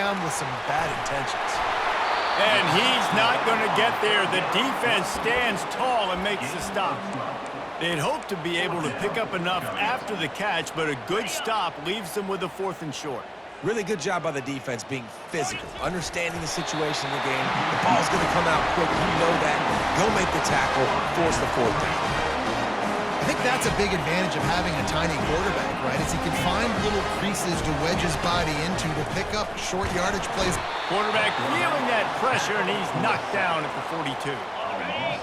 down with some bad intentions. And he's not going to get there. The defense stands tall and makes the stop. They'd hope to be able to pick up enough after the catch, but a good stop leaves them with a 4th and short. Really good job by the defense being physical, understanding the situation in the game. The ball's going to come out quick. You know that. Go make the tackle, force the 4th down. I think that's a big advantage of having a tiny quarterback, right? Is he can find little creases to wedge his body into to pick up short yardage plays. Quarterback feeling that pressure, and he's knocked down at the 42.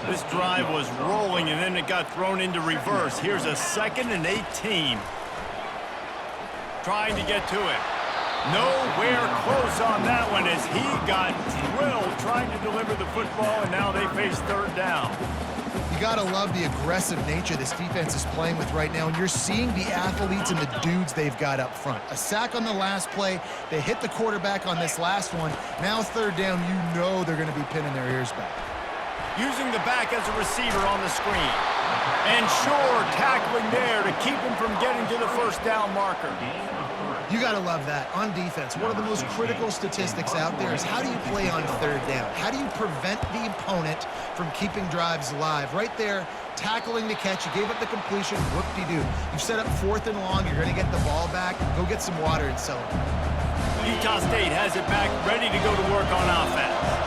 This drive was rolling, and then it got thrown into reverse. Here's a 2nd and 18. Trying to get to it. Nowhere close on that one as he got drilled trying to deliver the football, and now they face 3rd down. You got to love the aggressive nature this defense is playing with right now, and you're seeing the athletes and the dudes they've got up front. A sack on the last play. They hit the quarterback on this last one. Now 3rd down, you know they're going to be pinning their ears back. Using the back as a receiver on the screen. And sure, tackling there to keep him from getting to the 1st down marker. You got to love that. On defense, one of the most critical statistics out there is how do you play on 3rd down? How do you prevent the opponent from keeping drives alive? Right there, tackling the catch. You gave up the completion. Whoop-de-doo. You've set up 4th and long. You're going to get the ball back. Go get some water and celebrate. Utah State has it back, ready to go to work on offense.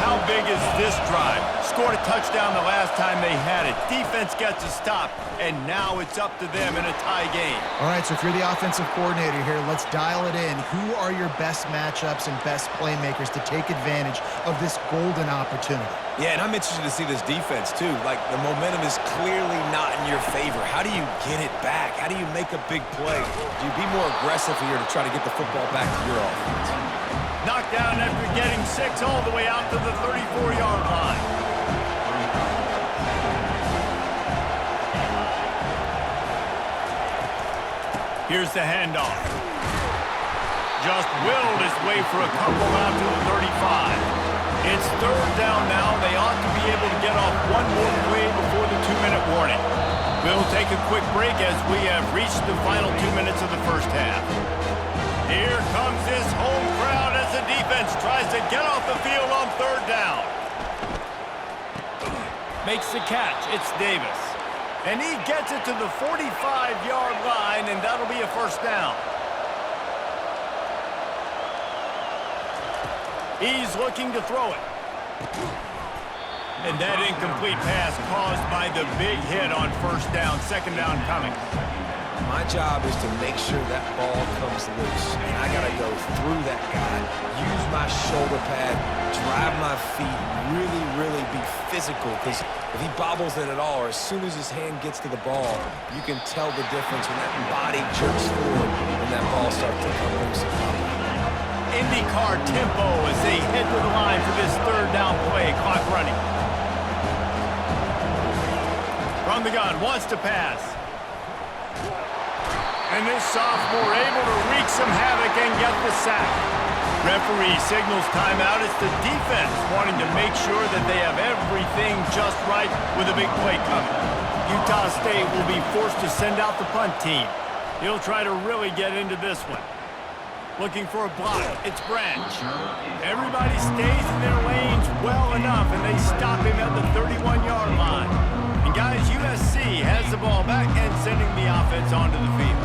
How big is this drive? Scored a touchdown the last time they had it. Defense gets a stop, and now it's up to them in a tie game. All right, so if you're the offensive coordinator here, let's dial it in. Who are your best matchups and best playmakers to take advantage of this golden opportunity? Yeah, and I'm interested to see this defense, too. Like, the momentum is clearly not in your favor. How do you get it back? How do you make a big play? Do you be more aggressive here to try to get the football back to your offense? Knocked down after getting 6 all the way out to the 34-yard line. Here's the handoff. Just willed his way for a couple out to the 35. It's 3rd down now. They ought to be able to get off one more play before the 2-minute warning. We'll take a quick break as we have reached the final 2 minutes of the 1st half. Here comes this home crowd as the defense tries to get off the field on 3rd down. Makes the catch. It's Davis. And he gets it to the 45-yard line, and that'll be a 1st down. He's looking to throw it. And that incomplete pass caused by the big hit on 1st down. 2nd down coming. My job is to make sure that ball comes loose, and I got to go through that guy, use my shoulder pad, drive my feet, really be physical, because if he bobbles it at all, or as soon as his hand gets to the ball, you can tell the difference when that body jerks forward and that ball starts to come loose. IndyCar tempo as they head to the line for this 3rd down play. Clock running. From the gun, wants to pass. And this sophomore able to wreak some havoc and get the sack. Referee signals timeout. It's the defense wanting to make sure that they have everything just right with a big play coming. Utah State will be forced to send out the punt team. He'll try to really get into this one. Looking for a block. It's Branch. Everybody stays in their lanes well enough, and they stop him at the 31-yard line. And guys, USC has the ball back and sending the offense onto the field.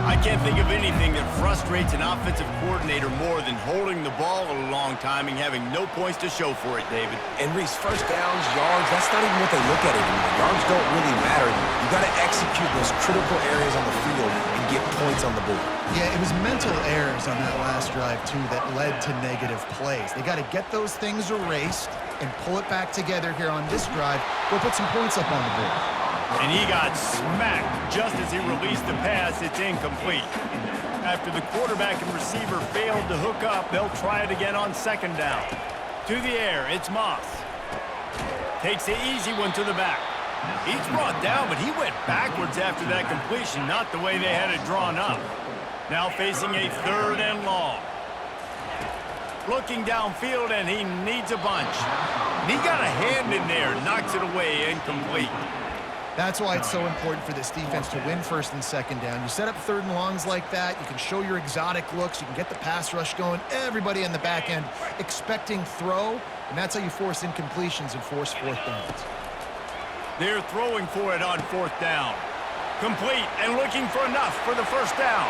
I can't think of anything that frustrates an offensive coordinator more than holding the ball a long time and having no points to show for it, David. And Reese, 1st downs, yards, that's not even what they look at anymore. Yards don't really matter. You got to execute those critical areas on the field and get points on the board. Yeah, it was mental errors on that last drive, too, that led to negative plays. They got to get those things erased and pull it back together here on this drive. Go put some points up on the board. And he got smacked just as he released the pass. It's incomplete. After the quarterback and receiver failed to hook up, they'll try it again on 2nd down. To the air, it's Moss. Takes the easy one to the back. He's brought down, but he went backwards after that completion, not the way they had it drawn up. Now facing a 3rd and long. Looking downfield, and he needs a bunch. And he got a hand in there, knocks it away, incomplete. That's why it's so important for this defense to win first and second down. You set up third and longs like that, you can show your exotic looks, you can get the pass rush going, everybody in the back end expecting throw, and that's how you force incompletions and force fourth downs. They're throwing for it on fourth down. Complete and looking for enough for the first down.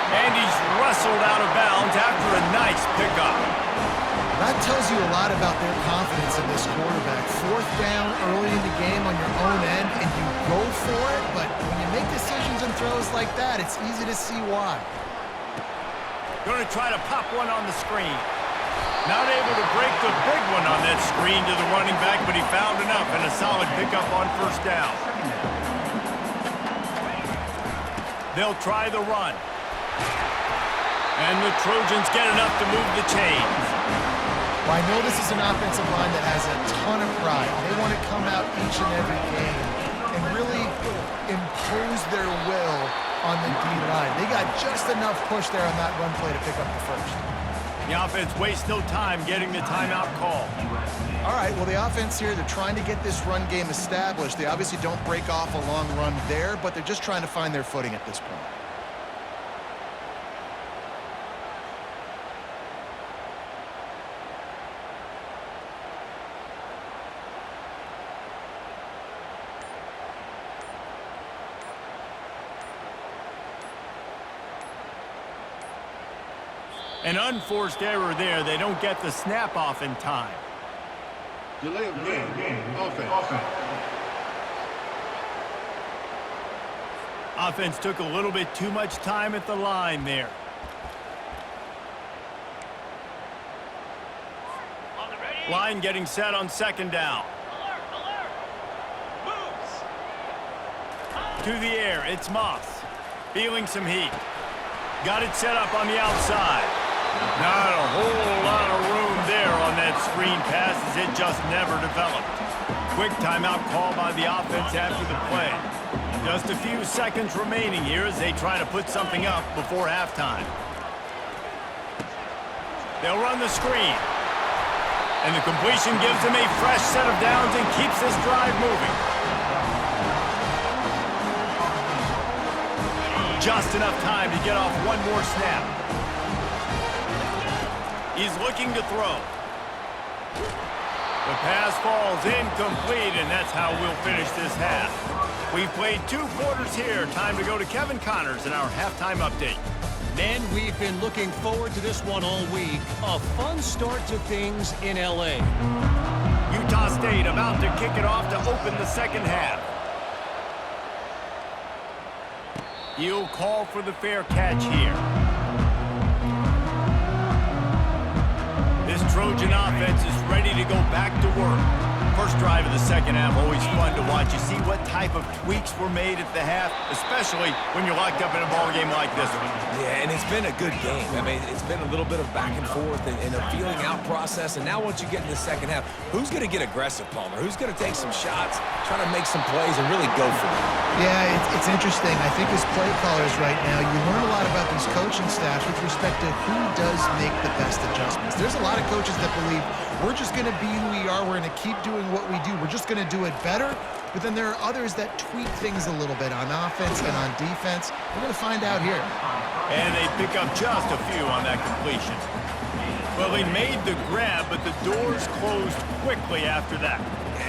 And he's wrestled out of bounds after a nice pickup. That tells you a lot about their confidence in this quarterback. Fourth down early in the game on your own end, and you go for it, but when you make decisions and throws like that, it's easy to see why. Going to try to pop one on the screen. Not able to break the big one on that screen to the running back, but he found enough and a solid pickup on first down. They'll try the run. And the Trojans get enough to move the chains. Well, I know this is an offensive line that has a ton of pride. They want to come out each and every game and really impose their will on the D-line. They got just enough push there on that run play to pick up the first. The offense wastes no time getting the timeout call. All right, well, the offense here, they're trying to get this run game established. They obviously don't break off a long run there, but they're just trying to find their footing at this point. An unforced error there. They don't get the snap off in time. Delay of game. Offense. Offense took a little bit too much time at the line there. Line getting set on second down. To the air, it's Moss. Feeling some heat. Got it set up on the outside. Not a whole lot of room there on that screen pass as it just never developed. Quick timeout call by the offense after the play. Just a few seconds remaining here as they try to put something up before halftime. They'll run the screen. And the completion gives them a fresh set of downs and keeps this drive moving. Just enough time to get off one more snap. He's looking to throw. The pass falls incomplete, and that's how we'll finish this half. We've played 2 quarters here. Time to go to Kevin Connors in our halftime update. Men, we've been looking forward to this one all week. A fun start to things in L.A. Utah State about to kick it off to open the second half. He'll call for the fair catch here. This Trojan offense is ready to go back to work. First drive of the second half, always fun to watch. You see what type of tweaks were made at the half, especially when you're locked up in a ball game like this one. Yeah, and it's been a good game. I mean, it's been a little bit of back and forth and a feeling out process. And now once you get in the second half, who's going to get aggressive, Palmer? Who's going to take some shots, try to make some plays, and really go for it? Yeah, it's interesting. I think as play callers right now, you learn a lot about these coaching staffs with respect to who does make the best adjustments. There's a lot of coaches that believe we're just going to be who we are. We're going to keep doing what we do. We're just going to do it better. But then there are others that tweak things a little bit on offense and on defense. We're going to find out here. And they pick up just a few on that completion. Well, they made the grab, but the doors closed quickly after that.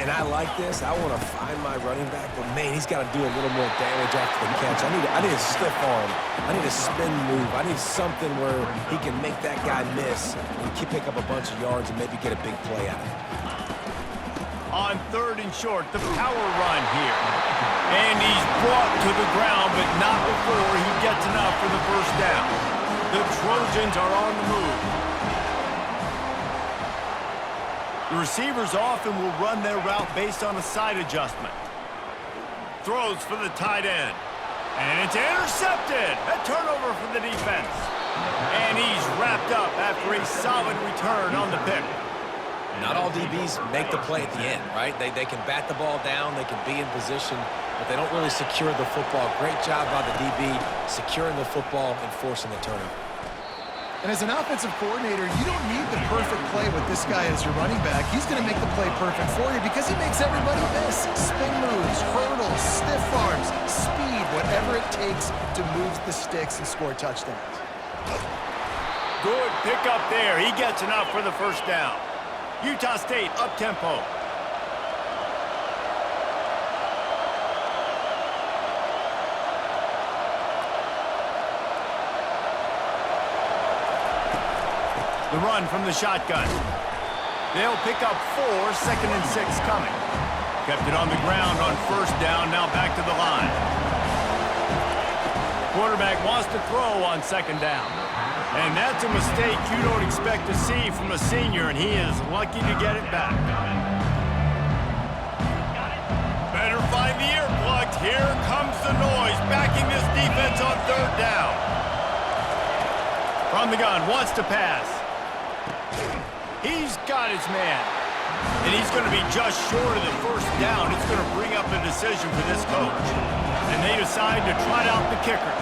And I like this. I want to find my running back, but man, he's got to do a little more damage after the catch. I need a stiff arm. I need a spin move. I need something where he can make that guy miss and pick up a bunch of yards and maybe get a big play out of it. On third and short, the power run here. And he's brought to the ground, but not before he gets enough for the first down. The Trojans are on the move. The receivers often will run their route based on a side adjustment. Throws for the tight end. And it's intercepted. A turnover for the defense. And he's wrapped up after a solid return on the pick. Not all DBs make the play at the end, right? They can bat the ball down, they can be in position, but they don't really secure the football. Great job by the DB securing the football and forcing the turnover. And as an offensive coordinator, you don't need the perfect play with this guy as your running back. He's going to make the play perfect for you because he makes everybody miss. Spin moves, hurdles, stiff arms, speed, whatever it takes to move the sticks and score touchdowns. Good pickup there. He gets enough for the first down. Utah State up-tempo. The run from the shotgun. They'll pick up 4, 2nd and 6 coming. Kept it on the ground on first down, now back to the line. Quarterback wants to throw on 2nd down. And that's a mistake you don't expect to see from a senior, and he is lucky to get it back. Better find the earplugs. Here comes the noise, backing this defense on 3rd down. From the gun, wants to pass. He's got his man. And he's going to be just short of the first down. It's going to bring up a decision for this coach. And they decide to trot out the kicker.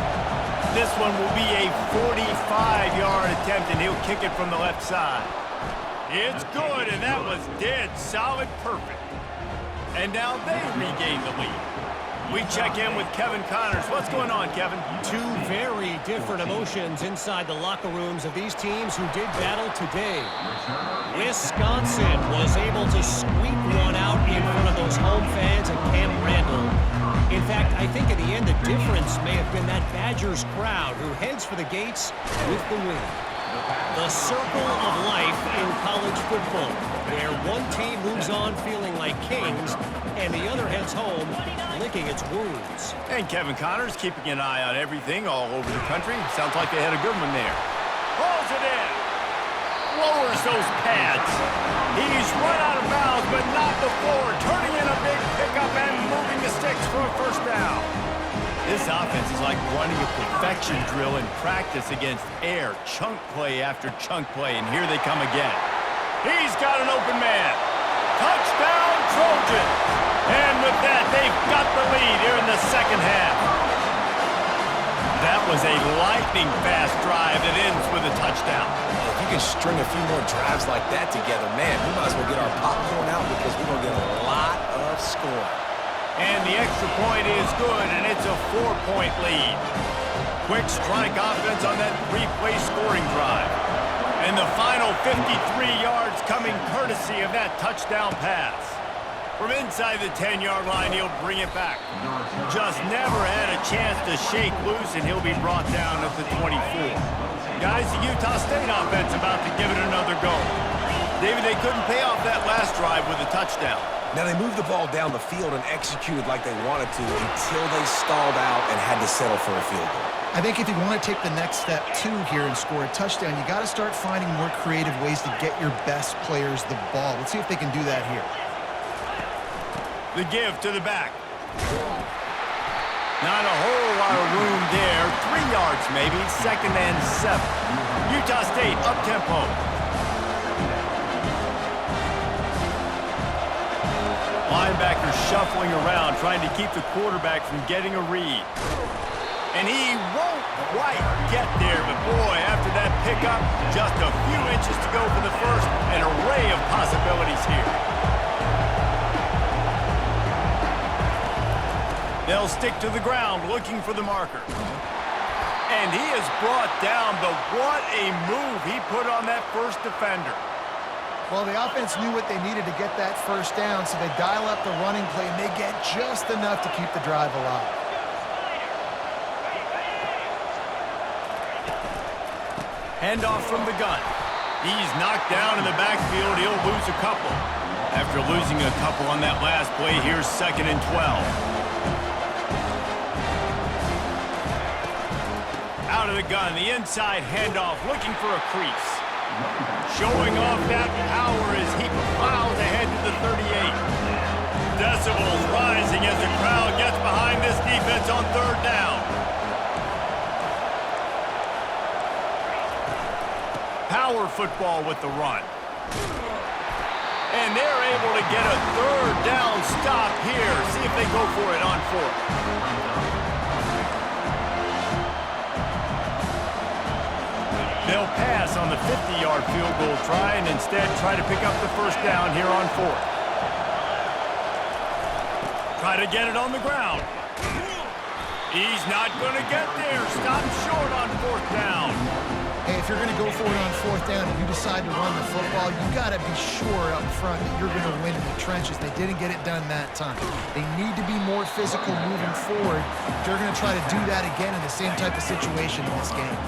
This one will be a 45-yard attempt, and he'll kick it from the left side. It's good, and that was dead solid perfect. And now they regain the lead. We check in with Kevin Connors. What's going on, Kevin? Two very different emotions inside the locker rooms of these teams who did battle today. Wisconsin was able to squeak one out in front of those home fans at Camp Randall. In fact, I think in the end, the difference may have been that Badgers crowd who heads for the gates with the win. The circle of life in college football, where one team moves on feeling like kings, and the other heads home licking its wounds. And Kevin Connors keeping an eye on everything all over the country. Sounds like they had a good one there. Pulls it in. Lowers those pads. He's run out of bounds, but not before. Turning in a big pickup and moving the sticks for a first down. This offense is like running a perfection drill in practice against air. Chunk play after chunk play, and here they come again. He's got an open man. Touchdown, Trojans! And with that, they've got the lead here in the second half. That was a lightning-fast drive that ends with a touchdown. If you can string a few more drives like that together, man, we might as well get our popcorn out because we're going to get a lot of scoring. And the extra point is good, and it's a 4-point lead. Quick strike offense on that 3-play scoring drive. And the final 53 yards coming courtesy of that touchdown pass. From inside the 10-yard line, he'll bring it back. Just never had a chance to shake loose, and he'll be brought down at the 24. Guys, the Utah State offense about to give it another go. David, they couldn't pay off that last drive with a touchdown. Now, they moved the ball down the field and executed like they wanted to until they stalled out and had to settle for a field goal. I think if you want to take the next step, too, here and score a touchdown, you got to start finding more creative ways to get your best players the ball. Let's see if they can do that here. The give to the back. Not a whole lot of room there. 3 yards maybe, 2nd and 7. Utah State up-tempo. Linebacker shuffling around, trying to keep the quarterback from getting a read. And he won't quite get there, but boy, after that pickup, just a few inches to go for the first, an array of possibilities here. They'll stick to the ground, looking for the marker. And he is brought down, but what a move he put on that first defender. Well, the offense knew what they needed to get that first down, so they dial up the running play, and they get just enough to keep the drive alive. Handoff from the gun. He's knocked down in the backfield. He'll lose a couple. After losing a couple on that last play, here's 2nd and 12. Out of the gun, the inside handoff, looking for a crease. Showing off that power as he plows ahead to the 38. Decibels rising as the crowd gets behind this defense on 3rd down. Power football with the run. And they're able to get a 3rd down stop here. See if they go for it on 4th. They'll pass on the 50-yard field goal try and instead try to pick up the first down here on 4th. Try to get it on the ground. He's not going to get there. Stop short on 4th down. Hey, if you're going to go for it on 4th down and you decide to run the football, you got to be sure up front that you're going to win in the trenches. They didn't get it done that time. They need to be more physical moving forward. They're going to try to do that again in the same type of situation in this game.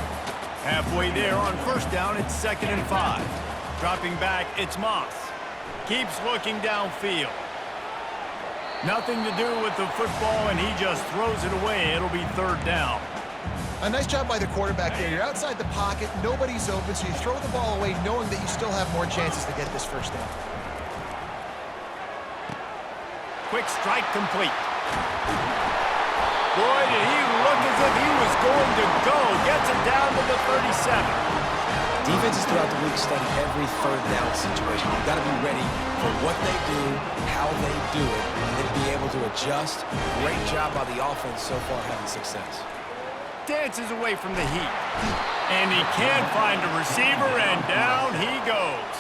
Halfway there on 1st down, it's 2nd and 5. Dropping back, it's Moss. Keeps looking downfield. Nothing to do with the football, and he just throws it away. It'll be 3rd down. A nice job by the quarterback there. You're outside the pocket, nobody's open, so you throw the ball away knowing that you still have more chances to get this first down. Quick strike complete. Boy, did he look as if he was going to go. Gets it down to the 37. Defenses throughout the week study every 3rd down situation. You've got to be ready for what they do, how they do it, and then be able to adjust. Great job by the offense so far having success. Dances away from the heat. And he can't find a receiver, and down he goes.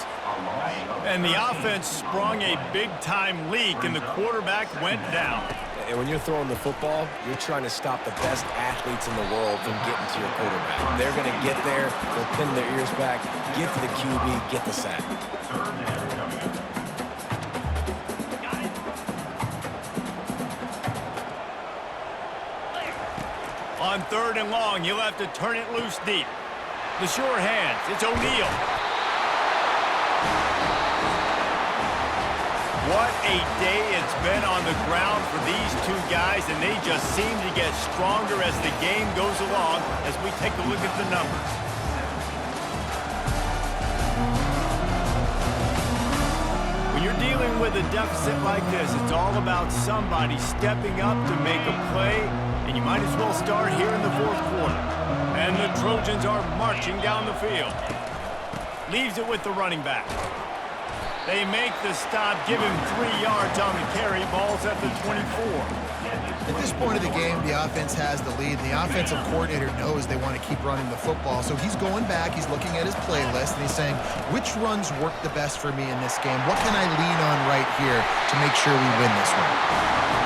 And the offense sprung a big-time leak, and the quarterback went down. And when you're throwing the football, you're trying to stop the best athletes in the world from getting to your quarterback. They're going to get there, they'll pin their ears back, get to the QB, get the sack. On 3rd and long, he'll have to turn it loose deep. The sure hands, it's O'Neal. What a day it's been on the ground for these two guys, and they just seem to get stronger as the game goes along as we take a look at the numbers. When you're dealing with a deficit like this, it's all about somebody stepping up to make a play, and you might as well start here in the 4th quarter. And the Trojans are marching down the field. Leaves it with the running back. They make the stop, give him 3 yards on the carry. Ball's at the 24. At this point of the game, the offense has the lead. The offensive coordinator knows they want to keep running the football. So he's going back, he's looking at his playlist, and he's saying, which runs work the best for me in this game? What can I lean on right here to make sure we win this one?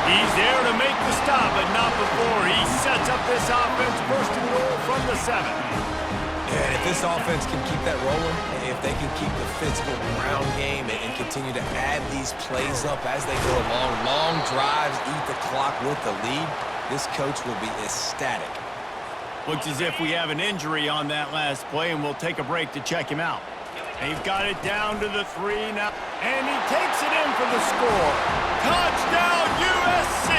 He's there to make the stop, but not before. He sets up this offense, 1st and goal from the 7. And if this offense can keep that rolling, if they can keep the physical ground game and continue to add these plays up as they go along, long drives, eat the clock with the lead, this coach will be ecstatic. Looks as if we have an injury on that last play, and we'll take a break to check him out. They've got it down to the 3 now, and he takes it in for the score. Touchdown, USC!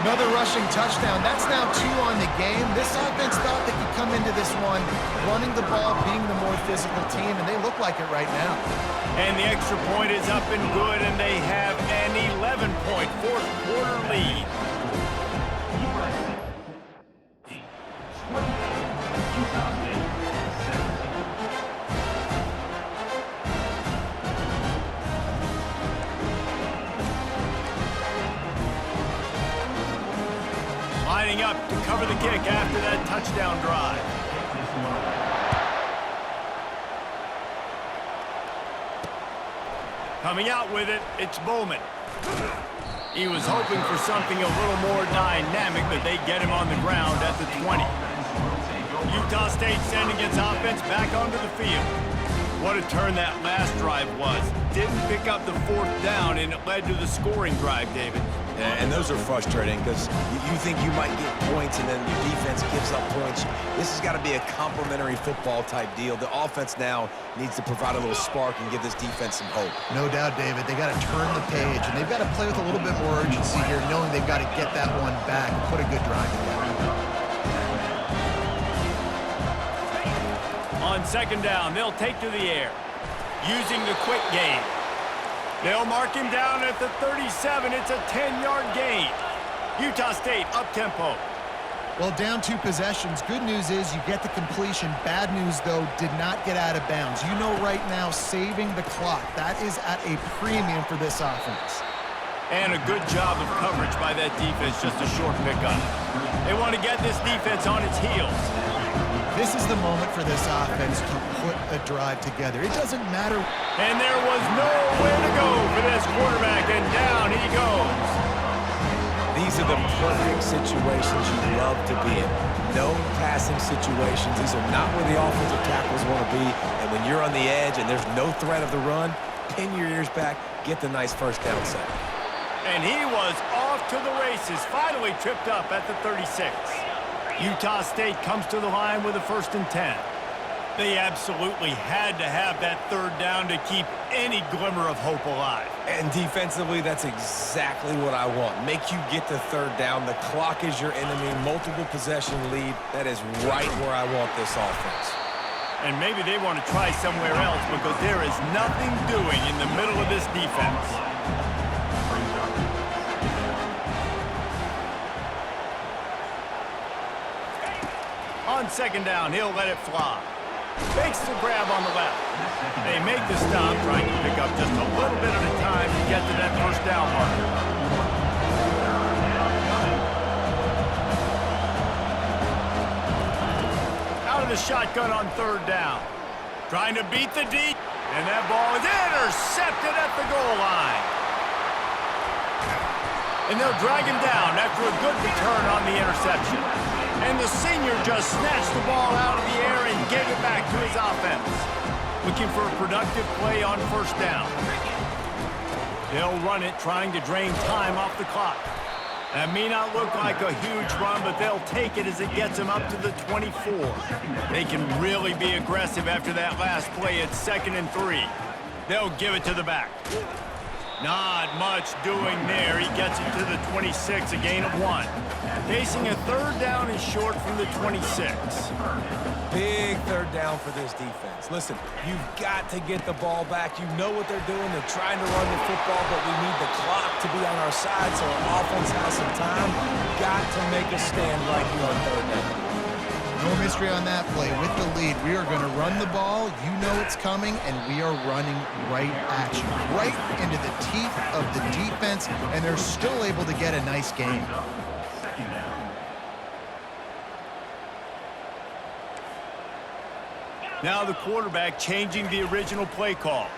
Another rushing touchdown. That's now 2 on the game. This offense thought they could come into this one running the ball, being the more physical team, and they look like it right now. And the extra point is up and good, and they have an 11-point 4th quarter lead. Lining up to cover the kick after that touchdown drive. Coming out with it, it's Bowman. He was hoping for something a little more dynamic, but they get him on the ground at the 20. Utah State sending its offense back onto the field. What a turn that last drive was. Didn't pick up the 4th down, and it led to the scoring drive, David. And those are frustrating because you think you might get points and then your defense gives up points. This has got to be a complementary football type deal. The offense now needs to provide a little spark and give this defense some hope. No doubt, David. They got to turn the page, and they've got to play with a little bit more urgency here, knowing they've got to get that one back and put a good drive together. On 2nd down, they'll take to the air, using the quick game. They'll mark him down at the 37. It's a 10-yard gain. Utah State up-tempo. Well, down 2 possessions. Good news is you get the completion. Bad news, though, did not get out of bounds. You know right now, saving the clock. That is at a premium for this offense. And a good job of coverage by that defense, just a short pickup. They want to get this defense on its heels. This is the moment for this offense to put a drive together. It doesn't matter. And there was nowhere to go for this quarterback, and down he goes. These are the perfect situations you love to be in. No passing situations. These are not where the offensive tackles want to be. And when you're on the edge and there's no threat of the run, pin your ears back, get the nice first down sack. And he was off to the races, finally tripped up at the 36. Utah State comes to the line with a 1st and 10. They absolutely had to have that 3rd down to keep any glimmer of hope alive. And defensively, that's exactly what I want. Make you get the 3rd down. The clock is your enemy. Multiple possession lead. That is right where I want this offense. And maybe they want to try somewhere else because there is nothing doing in the middle of this defense. On 2nd down, he'll let it fly. Makes the grab on the left. They make the stop, trying to pick up just a little bit at a time to get to that 1st down marker. Out of the shotgun on 3rd down. Trying to beat the deep, and that ball is intercepted at the goal line. And they'll drag him down after a good return on the interception. And the senior just snatched the ball out of the air and gave it back to his offense. Looking for a productive play on 1st down. They'll run it, trying to drain time off the clock. That may not look like a huge run, but they'll take it as it gets them up to the 24. They can really be aggressive after that last play at 2nd and 3. They'll give it to the back. Not much doing there. He gets it to the 26, a gain of 1. Facing a 3rd down and short from the 26. Big 3rd down for this defense. Listen, you've got to get the ball back. You know what they're doing. They're trying to run the football, but we need the clock to be on our side so our offense has some time. Got to make a stand right here on 3rd down. No mystery on that play. With the lead, we are going to run the ball. You know it's coming, and we are running right at you, right into the teeth of the defense, and they're still able to get a nice gain. Now the quarterback changing the original play call.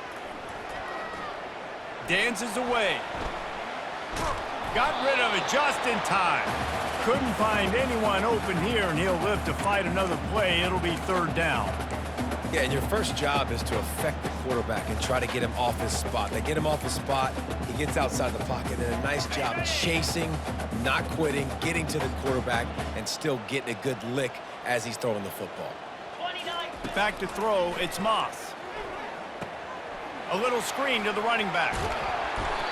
Dances away. Got rid of it just in time. Couldn't find anyone open here, and he'll live to fight another play. It'll be 3rd down. Yeah, and your first job is to affect the quarterback and try to get him off his spot. They get him off his spot, he gets outside the pocket, and a nice job chasing, not quitting, getting to the quarterback, and still getting a good lick as he's throwing the football. Back to throw, it's Moss. A little screen to the running back.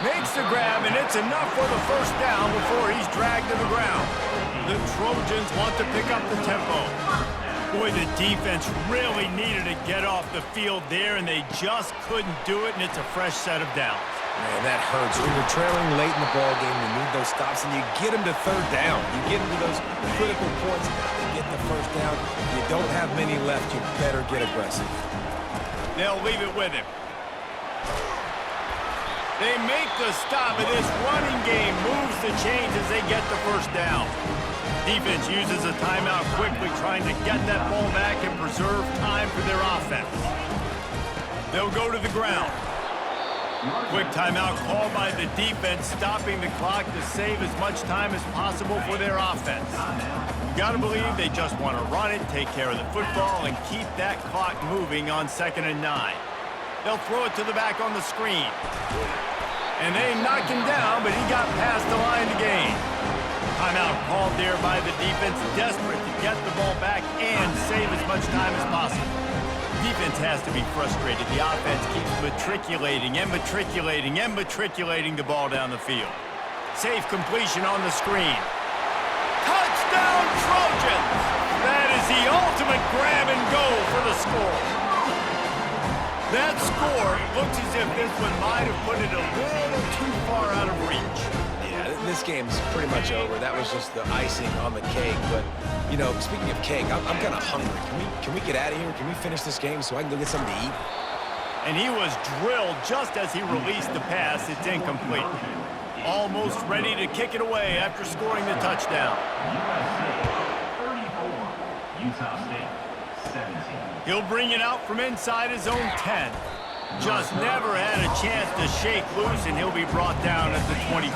Makes the grab, and it's enough for the 1st down before he's dragged to the ground. The Trojans want to pick up the tempo. Boy, the defense really needed to get off the field there, and they just couldn't do it, and it's a fresh set of downs. Man, that hurts. When you're trailing late in the ball game, you need those stops, and you get them to 3rd down. You get them to those critical points, to get the 1st down. You don't have many left. You better get aggressive. They'll leave it with him. They make the stop, and this running game moves the chains as they get the 1st down. Defense uses a timeout quickly, trying to get that ball back and preserve time for their offense. They'll go to the ground. Quick timeout called by the defense, stopping the clock to save as much time as possible for their offense. You got to believe they just want to run it, take care of the football, and keep that clock moving on 2nd and 9. They'll throw it to the back on the screen. And they knock him down, but he got past the line to gain. Timeout called there by the defense, desperate to get the ball back and save as much time as possible. Defense has to be frustrated. The offense keeps matriculating and matriculating and matriculating the ball down the field. Safe completion on the screen. Touchdown, Trojans! That is the ultimate grab and go for the score. That score looks as if this one might have put it a little too far out of reach. Yeah, this game's pretty much over. That was just the icing on the cake. But, you know, speaking of cake, I'm kind of hungry. Can we get out of here? Can we finish this game so I can go get something to eat? And he was drilled just as he released the pass. It's incomplete. Almost ready to kick it away after scoring the touchdown. USC 34, Utah State. He'll bring it out from inside his own 10. Just never had a chance to shake loose, and he'll be brought down at the 24.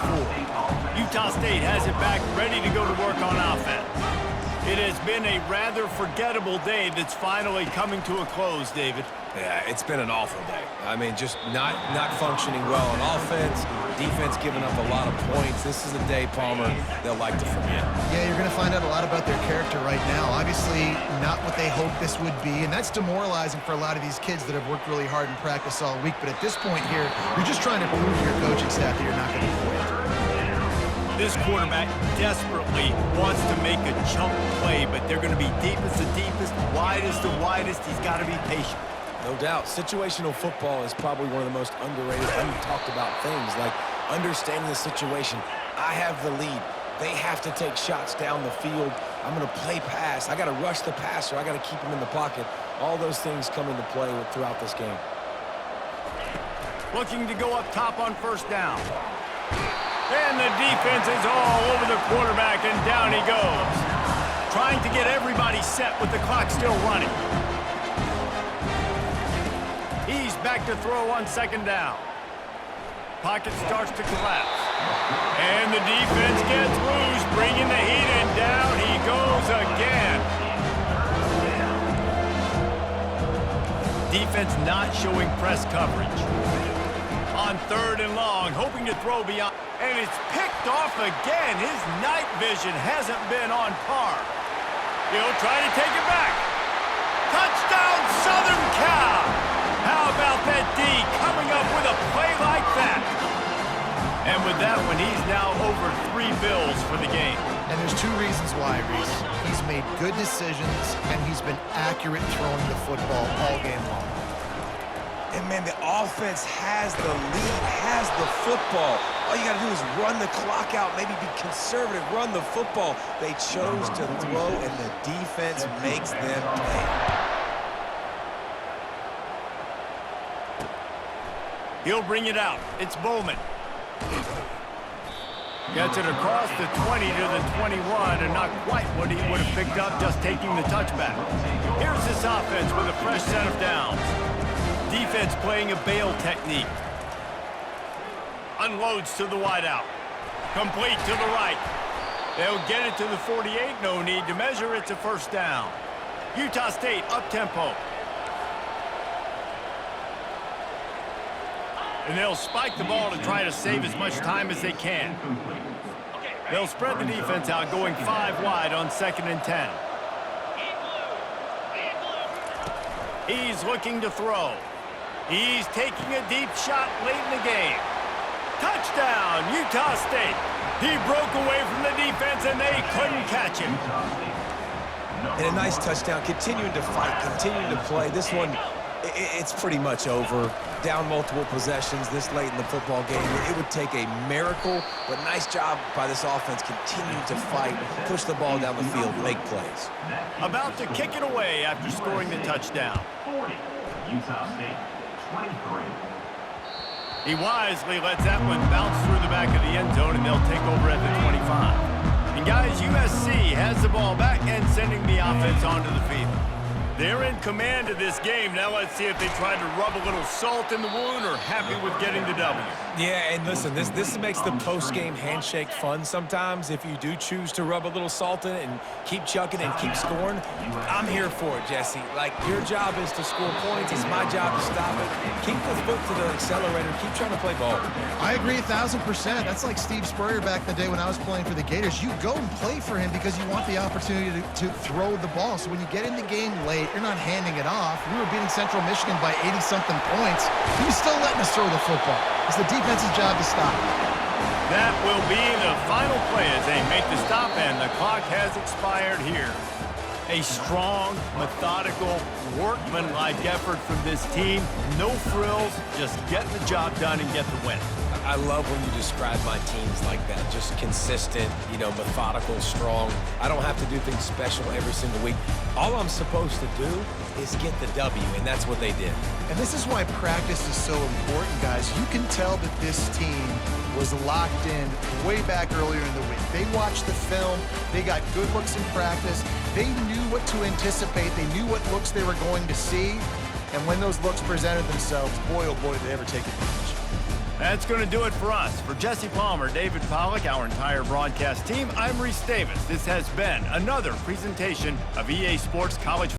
Utah State has it back, ready to go to work on offense. It has been a rather forgettable day that's finally coming to a close, David. Yeah, it's been an awful day. I mean, just not functioning well on offense, defense giving up a lot of points. This is a day, Palmer, they'll like to forget. Yeah, you're going to find out a lot about their character right now. Obviously, not what they hoped this would be, and that's demoralizing for a lot of these kids that have worked really hard in practice all week. But at this point here, you're just trying to prove to your coaching staff that you're not going to quit. This quarterback desperately wants to make a chunk play, but they're going to be deepest the deepest, widest the widest. He's got to be patient. No doubt. Situational football is probably one of the most underrated, untalked about things, like understanding the situation. I have the lead. They have to take shots down the field. I'm going to play pass. I got to rush the passer. I got to keep him in the pocket. All those things come into play throughout this game. Looking to go up top on first down. And the defense is all over the quarterback, and down he goes. Trying to get everybody set with the clock still running. He's back to throw on second down. Pocket starts to collapse. And the defense gets loose, bringing the heat, and down he goes again. Defense not showing press coverage. On third and long, hoping to throw beyond. And it's picked off again. His night vision hasn't been on par. He'll try to take it back. Touchdown, Southern Cal! How about that D coming up with a play like that? And with that one, he's now over 3 bills for the game. And there's 2 reasons why, Reese. He's made good decisions, and he's been accurate throwing the football all game long. And, man, the offense has the lead, has the football. All you got to do is run the clock out, maybe be conservative, run the football. They chose to throw, and the defense makes them pay. He'll bring it out. It's Bowman. Gets it across the 20 to the 21, and not quite what he would have picked up just taking the touchback. Here's this offense with a fresh set of downs. Defense playing a bail technique. Unloads to the wideout. Complete to the right. They'll get it to the 48. No need to measure. It's a first down. Utah State up-tempo. And they'll spike the ball to try to save as much time as they can. They'll spread the defense out, going 5 wide on 2nd and 10. He's looking to throw. He's taking a deep shot late in the game. Touchdown, Utah State. He broke away from the defense, and they couldn't catch him. And a nice touchdown, continuing to fight, continuing to play. This one, it's pretty much over. Down multiple possessions this late in the football game. It would take a miracle, but nice job by this offense continuing to fight, push the ball down the field, make plays. About to kick it away after scoring the touchdown. 40, Utah State, 23. He wisely lets that one bounce through the back of the end zone, and they'll take over at the 25. And guys, USC has the ball back and sending the offense onto the field. They're in command of this game. Now let's see if they try to rub a little salt in the wound or happy with getting the W. Yeah, and listen, this makes the post-game handshake fun sometimes. If you do choose to rub a little salt in it and keep chucking and keep scoring, I'm here for it, Jesse. Like, your job is to score points. It's my job to stop it. Keep the foot to the accelerator. Keep trying to play ball. I agree 1,000%. That's like Steve Spurrier back in the day when I was playing for the Gators. You go and play for him because you want the opportunity to throw the ball. So when you get in the game late, you're not handing it off. We were beating Central Michigan by 80-something points. He was still letting us throw the football. It's the defense's job to stop. That will be the final play as they make the stop, and the clock has expired here. A strong, methodical, workmanlike effort from this team. No frills, just get the job done and get the win. I love when you describe my teams like that. Just consistent, you know, methodical, strong. I don't have to do things special every single week. All I'm supposed to do is get the W, and that's what they did. And this is why practice is so important, guys. You can tell that this team was locked in way back earlier in the week. They watched the film. They got good looks in practice. They knew what to anticipate. They knew what looks they were going to see. And when those looks presented themselves, boy, oh boy, did they ever take advantage. That's going to do it for us. For Jesse Palmer, David Pollack, our entire broadcast team, I'm Reese Davis. This has been another presentation of EA Sports College